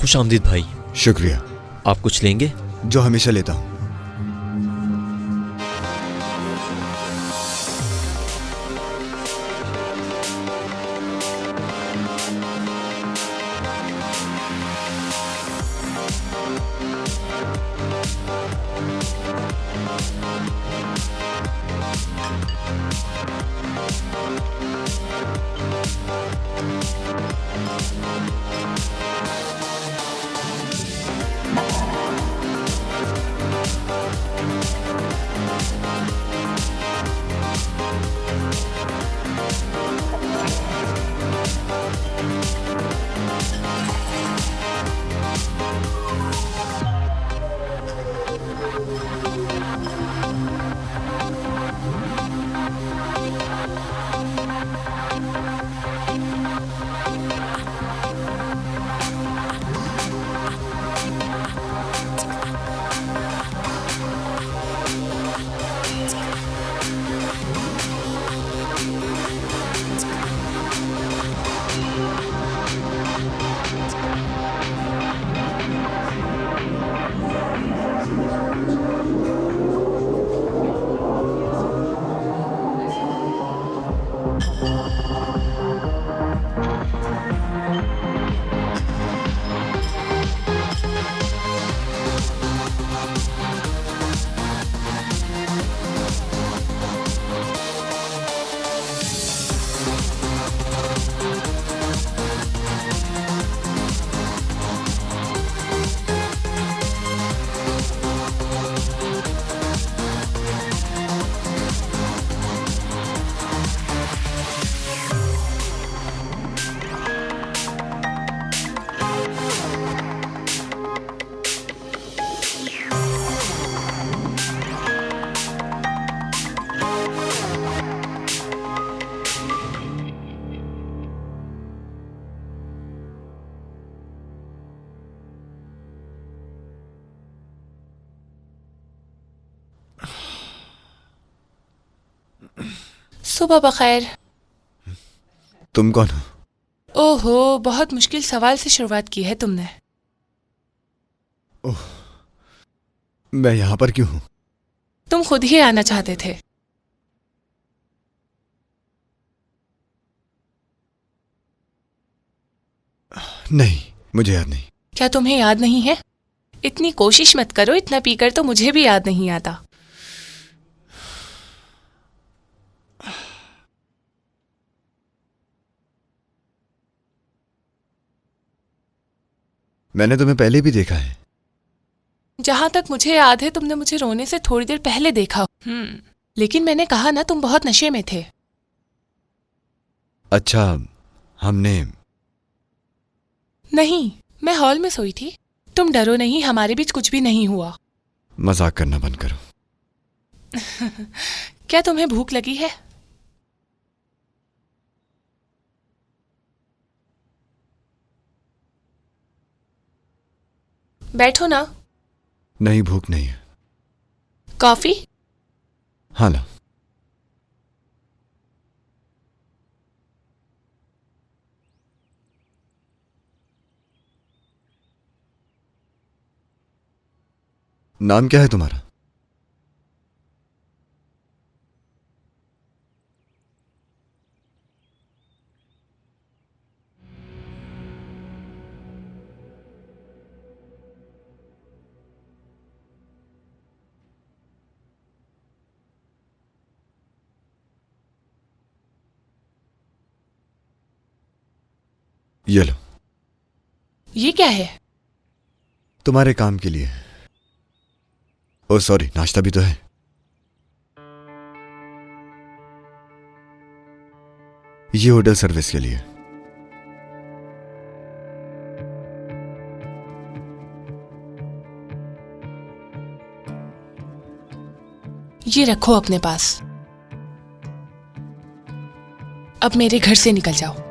खुशामदीद भाई। शुक्रिया। आप कुछ लेंगे? जो हमेशा लेता हूँ। सुबह बखैर। तुम कौन हो? ओहो, बहुत मुश्किल सवाल से शुरुआत की है तुमने। ओह, मैं यहाँ पर क्यों हूँ? तुम खुद ही आना चाहते थे। नहीं, मुझे याद नहीं। क्या तुम्हें याद नहीं है? इतनी कोशिश मत करो, इतना पीकर तो मुझे भी याद नहीं आता। मैंने तुम्हें पहले भी देखा है। जहां तक मुझे याद है तुमने मुझे रोने से थोड़ी देर पहले देखा। लेकिन मैंने कहा ना, तुम बहुत नशे में थे। अच्छा, हमने... नहीं, मैं हॉल में सोई थी। तुम डरो नहीं, हमारे बीच कुछ भी नहीं हुआ। मजाक करना बंद करो। क्या तुम्हें भूख लगी है? बैठो ना। नहीं, भूख नहीं है। कॉफी? हाँ ला। नाम क्या है तुम्हारा? ये लो। ये क्या है? तुम्हारे काम के लिए। ओ सॉरी, नाश्ता भी तो है। ये होटल सर्विस के लिए। ये रखो अपने पास। अब मेरे घर से निकल जाओ।